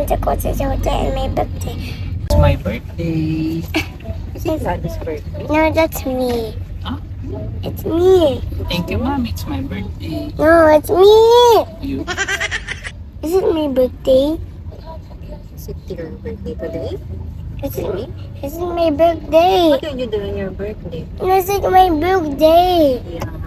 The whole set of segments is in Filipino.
want to go to the hotel on my birthday. It's my birthday. It's Daddy's birthday. No, that's me. Huh? It's me. Thank you, Mom. It's my birthday. No, it's me. You? Is it my birthday? Is it your birthday today? Is it me? Is it my birthday? What did you do on your birthday? No, it's like my birthday. Yeah.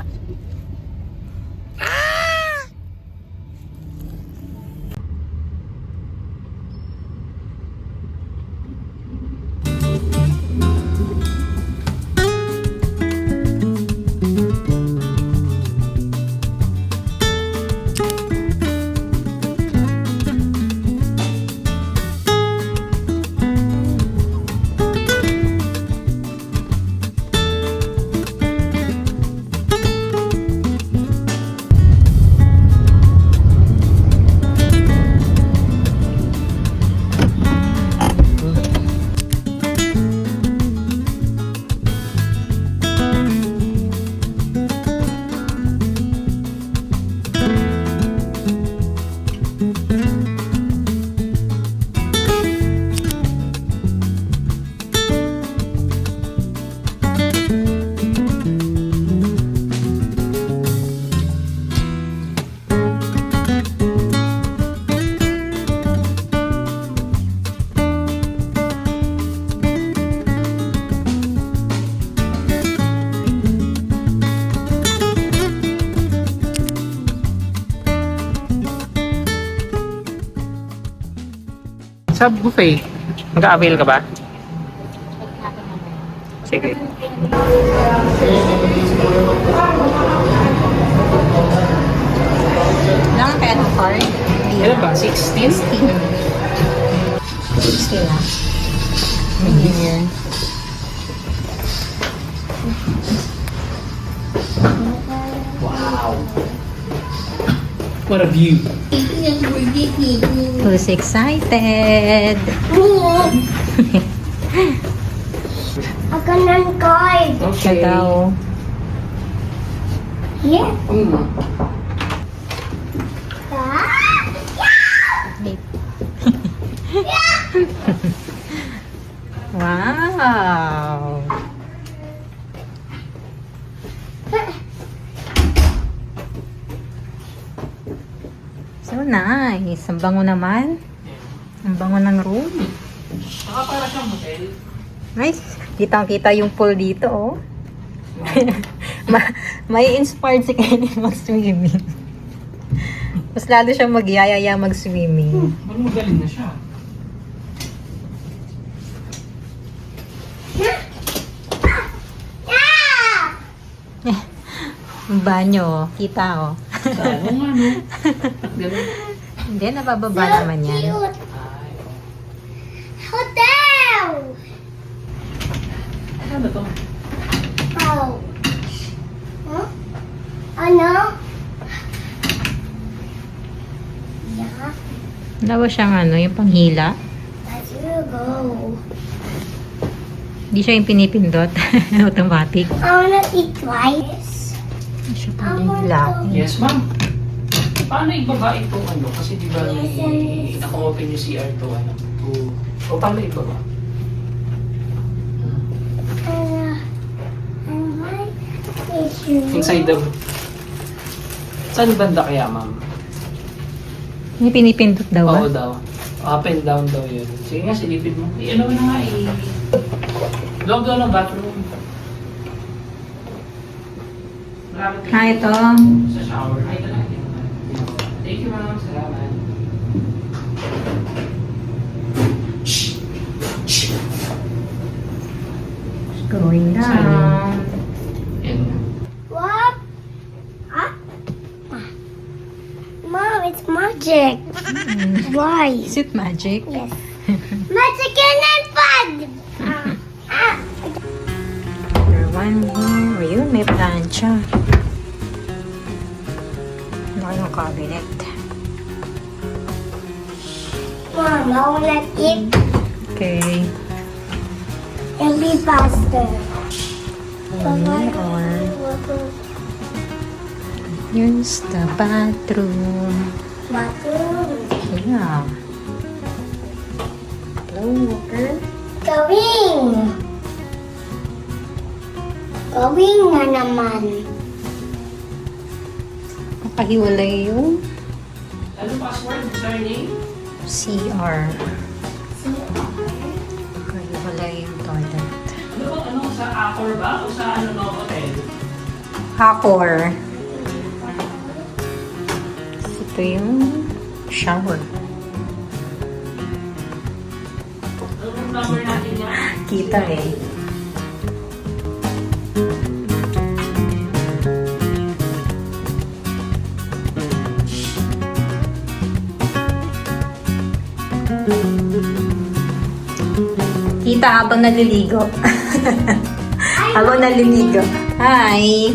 Sa buffet, mag-a-avail ka ba? Sige. Lang kaya ng card? Ano ba? 16? 16 na. Here. Wow! What a view! Who's excited? A ganun card. Okay. Ikaw. Yeah. Wow. So nice. Ang bango naman. Ang bango ng room. Saka para siyang hotel. Nice. Kitang-kita yung pool dito, oh. May inspired si Kenny mag-swimming. Mas lalo siyang magyayaya mag-swimming. Ano magaling na siya? Yung banyo, kita, oh. Ano nga, no? Ganun. Hindi, nabababa naman yan. Cute. Ay, Hotel. ano to? Oh. Huh? Ano? Yeah. Wala ba siyang ano, yung panghila? Let's go. Hindi siya yung pinipindot. Automatic. I wanna eat twice. Hindi siya panghila. Yes, ma'am. Paano ibaba ito, ano? Kasi di ba naka-open yung CR to, ano? O paano ibaba? Inside the... Saan banda kaya, ma'am? Yung pinipindot daw, Oo ah? daw. Up and down daw yun. Sige nga, silipin mo. Ano na nga eh. Loob daw ng bathroom. Ito. Sa shower. Ay, ito lang. Thank you, ma'am. Salamat. Going down. Yan. What? Huh? Mom, it's magic. Why? Is it magic? Yes. Magic and fun. Number one here. Ayun, may plancha. Laki ng cabinet. Mom, I wanna eat. Okay. It'll be faster. Here's the bathroom. Bathroom. Yeah. Walker. Gawing! Gawing na naman. Nakahiwalay yung Ano password? Surname? CR. Nakahiwalay yung toilet. Ano ba? Ano? Sa Accor ba? O sa ano no hotel? Hakor. Ito yung shower. Anong number natin yan? Kita eh. Kita habang naliligo. Habang naliligo. Hi!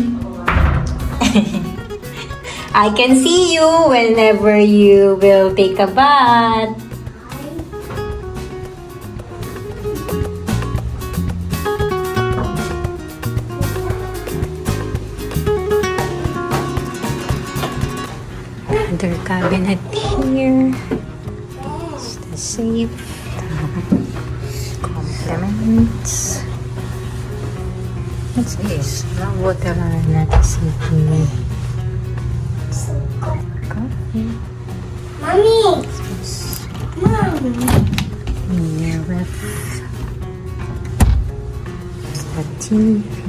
I can see you whenever you will take a bath. Another cabinet here. It's the safe. Compliments. What's this? Water na city. Coffee. Mommy! Mom! Here with the TV.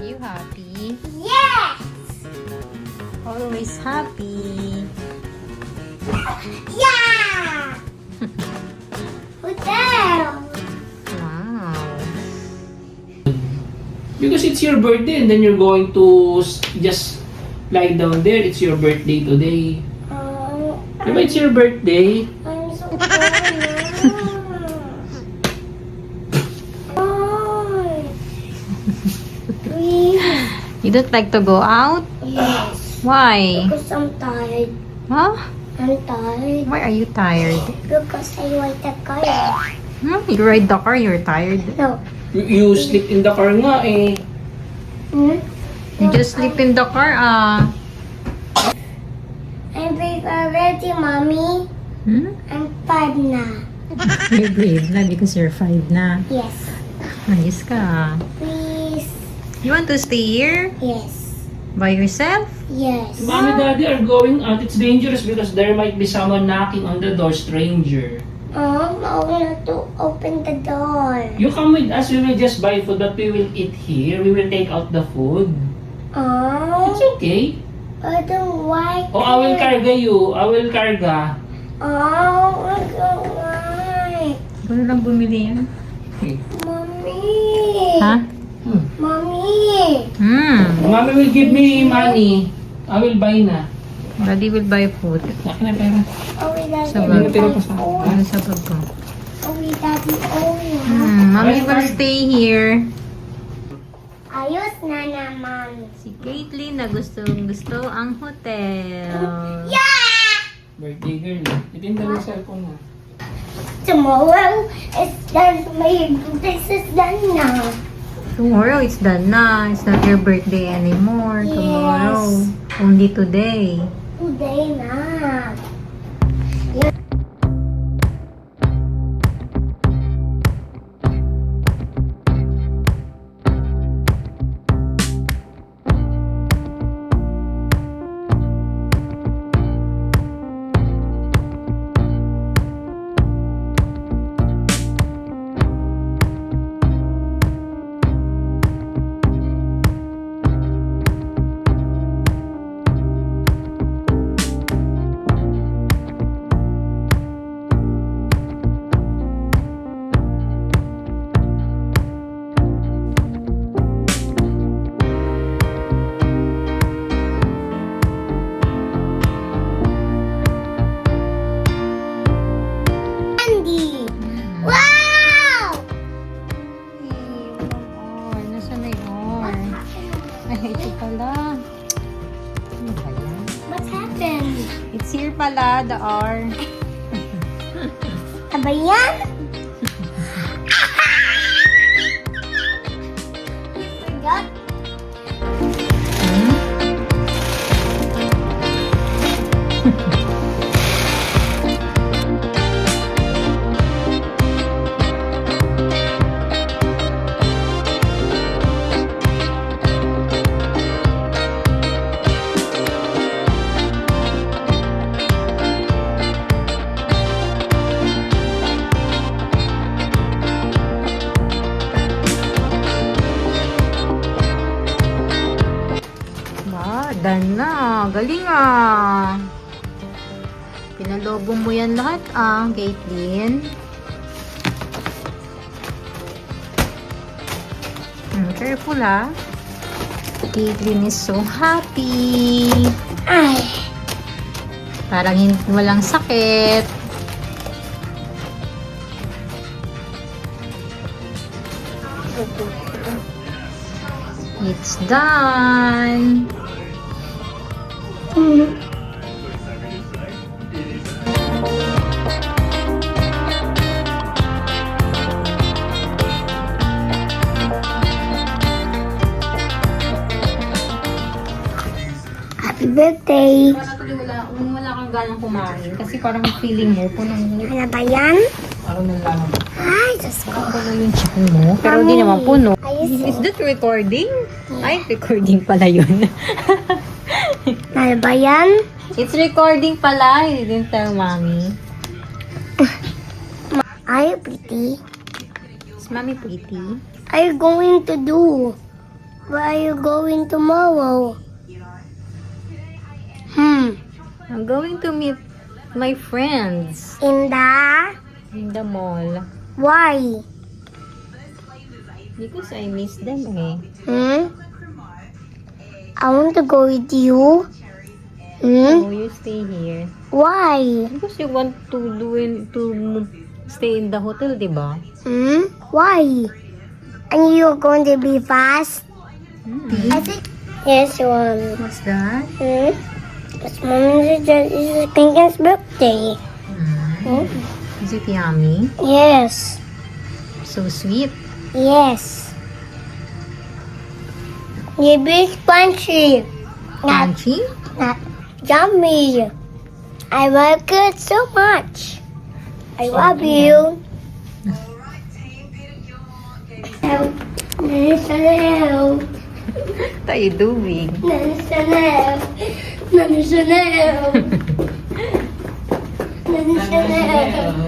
You happy? Yes! Always happy. Yeah! Hotel! Wow. Because it's your birthday and then you're going to just lie down there. It's your birthday today. Diba it's your birthday? I'm so tired. Oh, please. You don't like to go out? Yes. Why? Because I'm tired. Huh? I'm tired. Why are you tired? Because I want the car. You ride the car, you're tired. No. You sleep in the car nga eh. Hmm? You just sleep in the car, I'm ready, Mommy. I'm 5 na. You're brave na because you're 5 na. Yes. Ayos ka. Please. You want to stay here? Yes. By yourself? Yes. Mommy, Daddy are going out. It's dangerous because there might be someone knocking on the door, stranger. I want to open the door. You come with us, we will just buy food, but we will eat here. We will take out the food. It's okay. I don't like Oh, I will it. carga you. I will carga. I don't like. Ikaw lang bumili yan. Okay. Mommy. Ha? Mommy. Mommy will give me money. I will buy na. Daddy will buy food. Akin na pera. Oh, we daddy. Sa bag. Tira pa sa Ano sa bag ko? Oh, we daddy. Oh, Mommy will stay here. ayos na naman. Si Caitlyn na gusto ang hotel. Yeah! Birthday girl. Itinda mo yung cellphone mo. Tomorrow is done. This is done now. Tomorrow it's done na. It's not your birthday anymore. Yes. Tomorrow. Only today. Today na. pala, the R. Aba yan? Got Hmm? Ba, done na. Galing ah. Pinalobo mo yan lahat ah, Caitlyn. Careful ah. Caitlyn is so happy. ay. Parang walang sakit. It's done. Happy birthday. Wala kang ganang kumain kasi parang feeling mo punong Ano ba yan? Ano na lang? Ay, Diyos ko. puno yung chicken mo. Pero di naman puno. Ayos Is that recording? Ay, recording pala yun. Ano ba yan? It's recording pala. You didn't tell mommy. Are you pretty? Is mommy pretty? Are you going to do? Where are you going tomorrow? I'm going to meet my friends In in the mall. why? Because I miss them eh. I want to go with you. So you stay here. Why? Because you want to stay in the hotel, di ba? Why? And you're going to be fast? I think yes, one. What's that? It's Mom's Pinkin's birthday. Is it yummy? Yes. So sweet. Yes. You big spongy. Not, Crunchy? not yummy. I like it so much. I love you. Chanel. What are you doing? Chanel. Chanel. Chanel.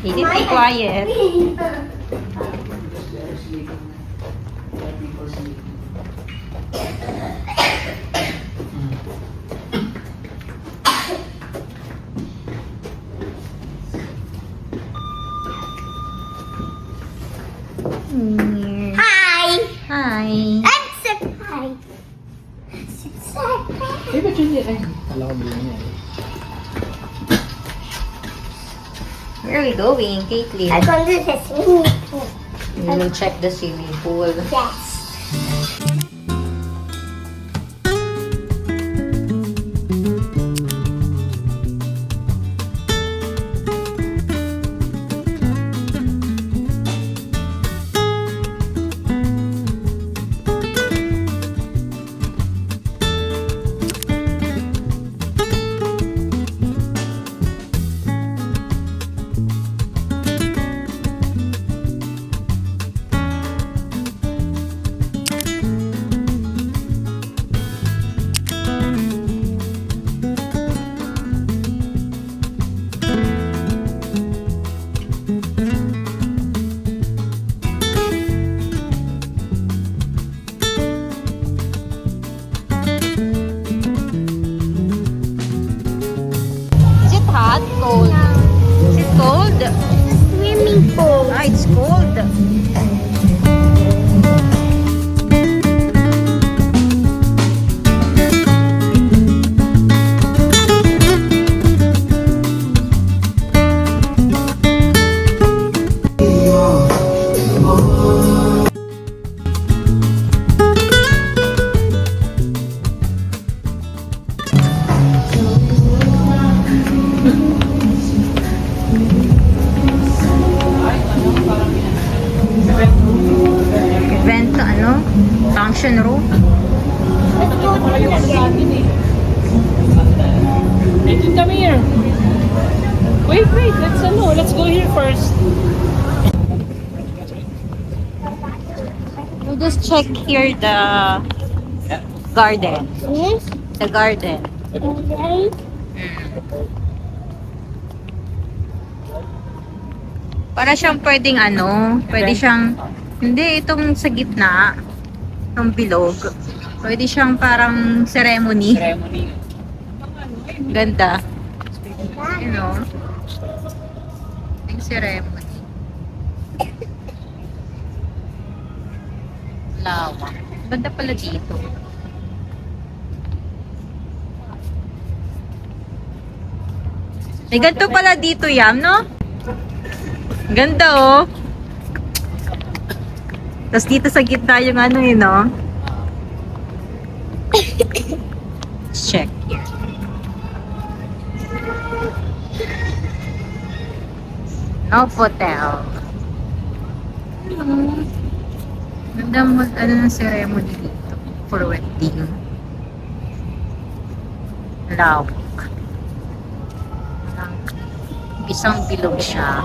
You need to be quiet. Hi. Hi. Let's say hi. Eh, ba't yun yan? Ay, kala ko bilhin niya. Where are we going, Caitlyn? I'm going to the swimming pool. We will check the swimming pool. Yes. come here. Wait, let's go here first. We'll just check here the garden. Yes. The garden. Okay. Para siyang pwedeng pwede siyang, hindi, itong sa gitna, itong bilog. Pwede siyang parang ceremony. Ceremony. Ganda. You know? Yung ceremony. Lawak. Ganda pala dito. May ganito pala dito, Yam, no? Ganda, oh. Tapos dito sa gitna yung no? Let's check here. Novotel. Ganda mo, ng ceremony dito. For wedding. Lawak. Isang bilog siya.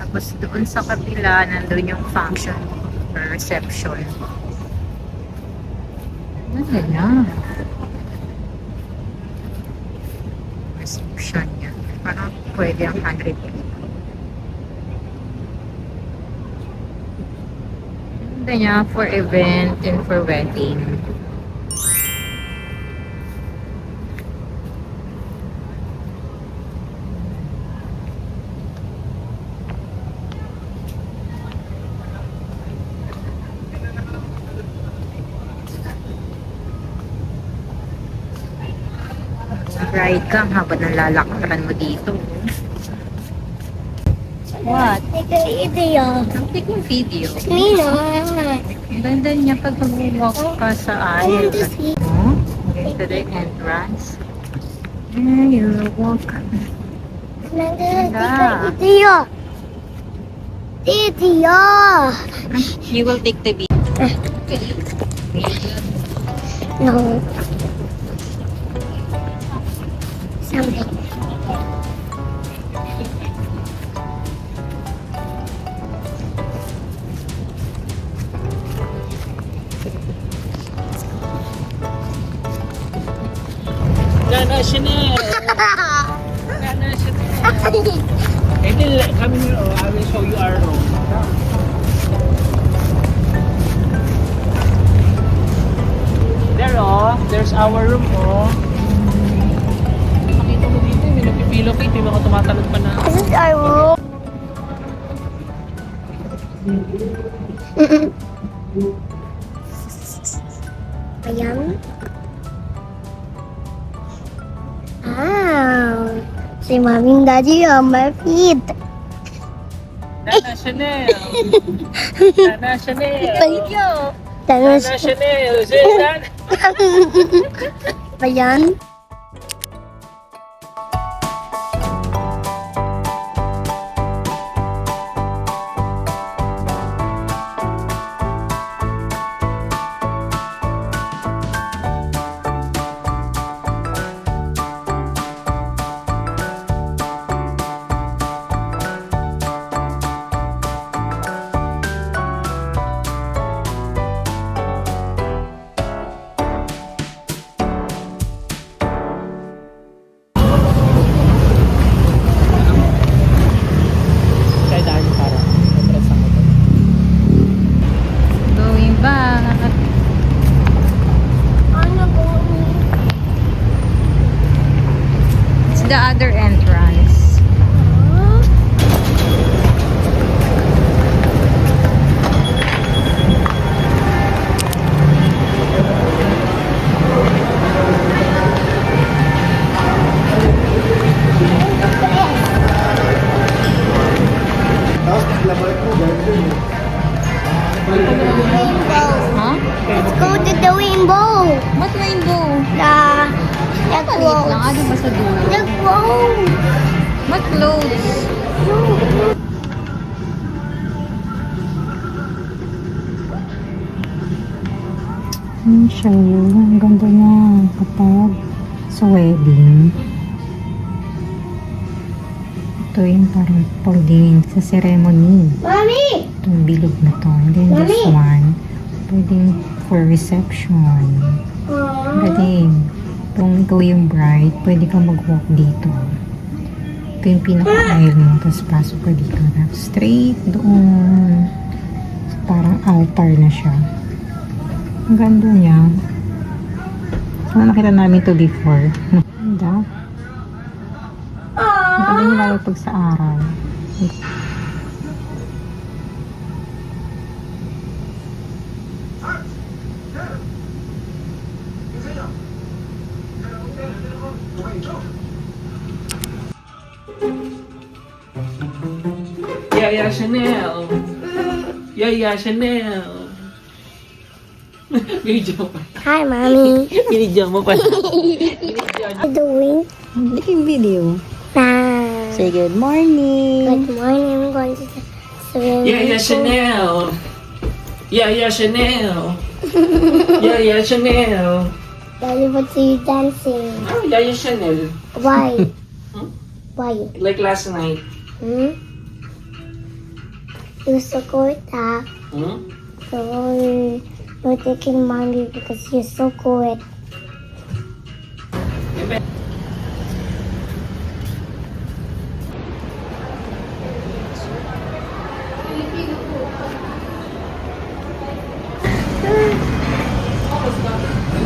Tapos doon sa kabila, nandun yung function or reception. Ganda na. Reception niya. Parang pwede ang 100 people. Ganda niya for event and for wedding. Ride ka habang nalalakaran mo dito. What? Take a video. I'm taking video. Me not. Ang ganda niya pag mag-walk ka sa I want aisle. to see. Going to the entrance. And you walk. Take a video. Video. You will take the video. No. Something. Nana Chanel. Nana Chanel. Ethel, come here. I will show you our room. There, there's our room, Makita mo dito, may nagpipilocate, may mga tumatalon pa na. This is our room. Ayan. Wow. Si Mommy and Daddy on my feet. Nana Chanel. Nana Chanel. Thank you. Nana Chanel. Say that. Ayan. Kaya daan para. Atras ang motor. Going back. Ano po? It's the other entrance. Huh? Let's go to the rainbow. What rainbow? The Maliit lang. Ano ba sa dulo? The clothes. What clothes? Siya yun. Ang ganda niya kapag sa wedding. Ito yung parang pwedeng sa ceremony. Mommy! Itong bilog na to. And then this one, pwedeng for reception. Galing. Kung ikaw yung bride, pwede kang mag-walk dito. Ito yung pinaka-aisle mo. Tapos pasok ka dito. Tapos straight doon. Parang altar na siya. Ang ganda niya. So, nakita namin to before. Ganda. Ang ganda niya lalo pag sa araw. Yaya Chanel. Yaya Chanel. Video mo pa. Hi, Mommy. Video mo pa. What are you doing? Making video. Bye. Say good morning. Good morning. I'm going to swim. Yaya Chanel. Yaya Chanel. Yaya Chanel. Daddy, what are you dancing? Oh, Yaya Chanel. Why? Hmm? Why? Like last night. Hmm? You're so good, huh? Hmm? So, you're taking mommy because you're so good.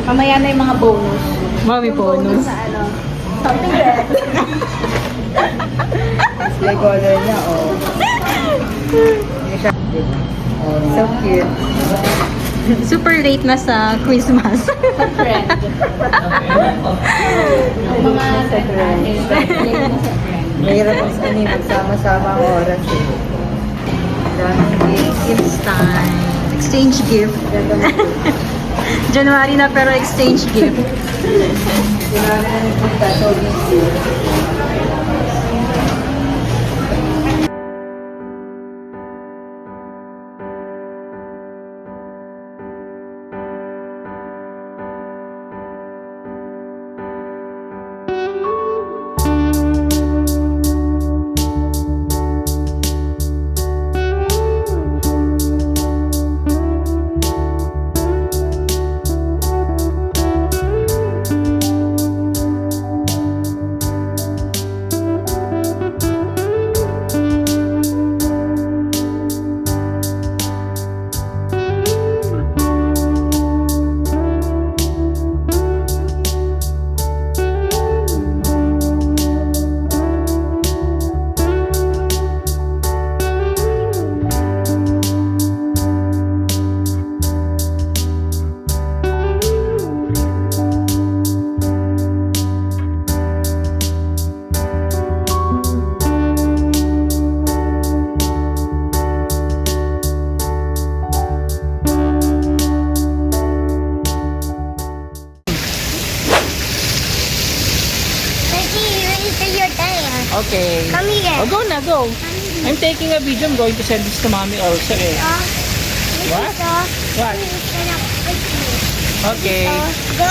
Mamaya na yung mga bonus. Mami bonus. Something red. Display color niya, oh. So cute. Super late na sa Christmas. Trend. Mga sa trend. Mahirap ang magsama-sama ang oras eh. Gifts time. Exchange gift. January na pero exchange gift. Okay. Come here. Oh, go na, go. I'm taking a video. I'm going to send this to mommy also eh. What? What? Okay. Go.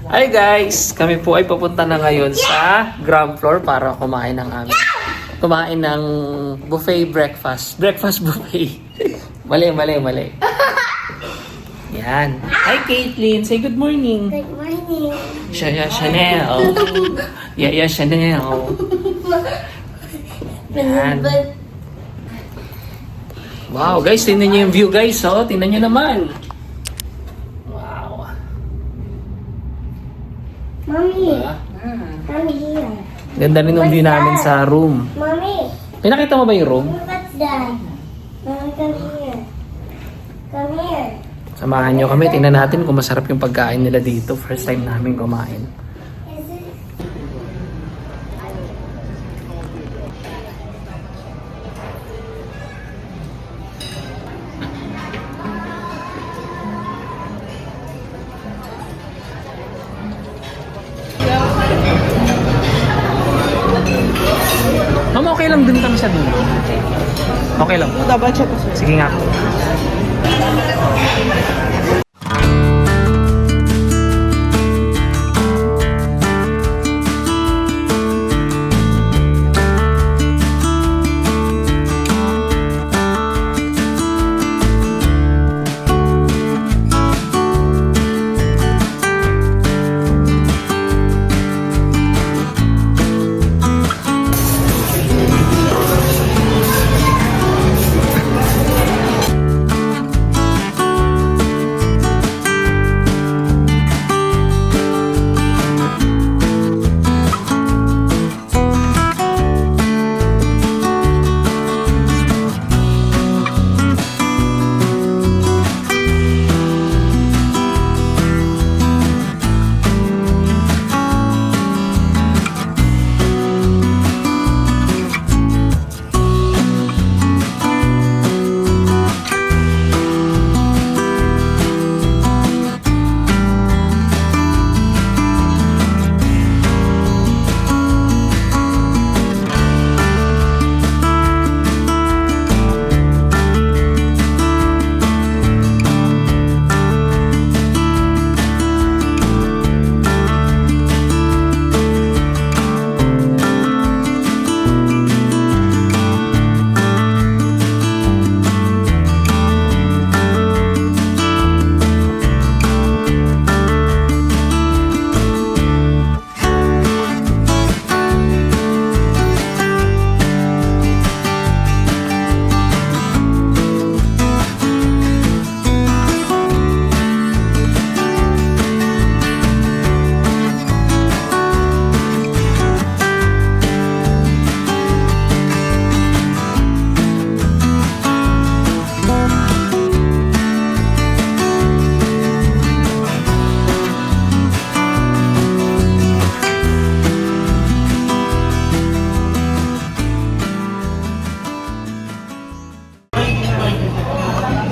Hi guys! Kami po ay papunta na ngayon sa ground floor para kumain ng buffet breakfast. Breakfast buffet. Mali. Yan. Hi Caitlin! Say good morning. Good morning. Yaya Chanel. Yaya Chanel. Yan. Wow guys, tingnan niyo yung view guys. Oh. Tingnan niyo naman. Wow. Mommy, Ah, come here. ganda rin yung view namin sa room. Mommy, Pinakita mo ba yung room? what's that? Mommy, come here. Come here. Samahan nyo kami. Tingnan natin kung masarap yung pagkain nila dito. First time namin kumain. Is it? Ma'am, okay lang din kami sa dulo. Okay lang. Double check ko, sir. Sige nga.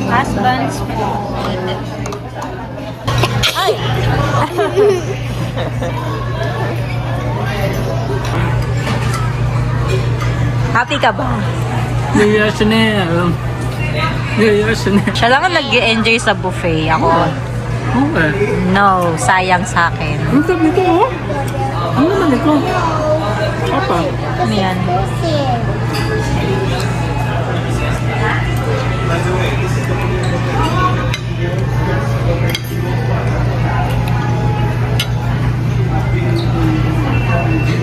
Husbands. Happy ka ba? Yes, na. Yes, na. Siya lang ang nag-enjoy sa buffet. Ako, Okay. no, sayang sa akin. Ang sabi ko, oh. Ano naman ito? Apa? Ano yan?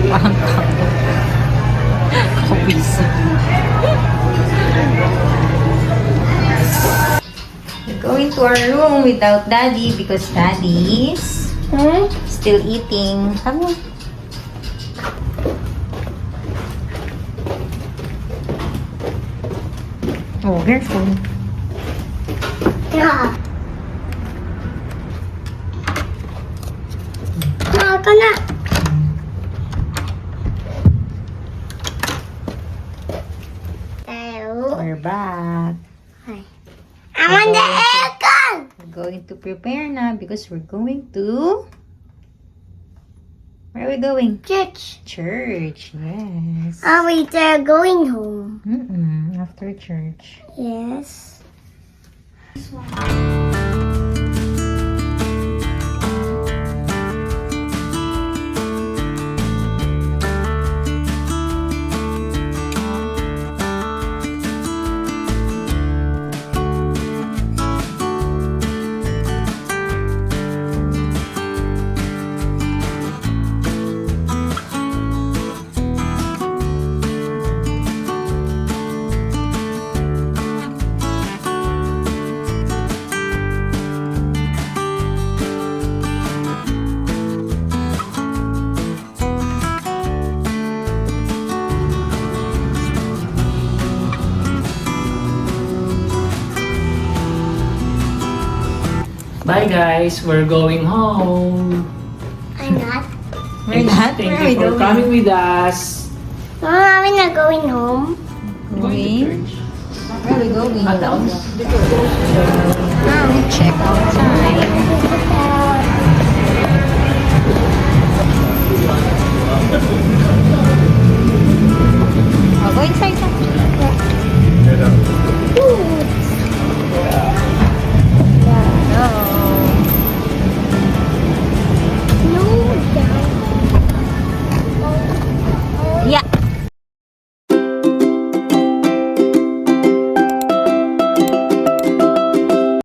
Parang kapis. We're going to our room without Daddy because Daddy is still eating. Come here. Oh, careful. Yeah. Ka na. We're back. I'm on the aircon. We're going to prepare now because we're going to... Where are we going? Church. Church, yes. Oh, wait, they're going home. After church. Yes. Bye guys, we're going home. I'm not. We're not? Thank Where are we you for going? coming with us. Mama, we're not going home. Going? Where are we going? At the house. Check out.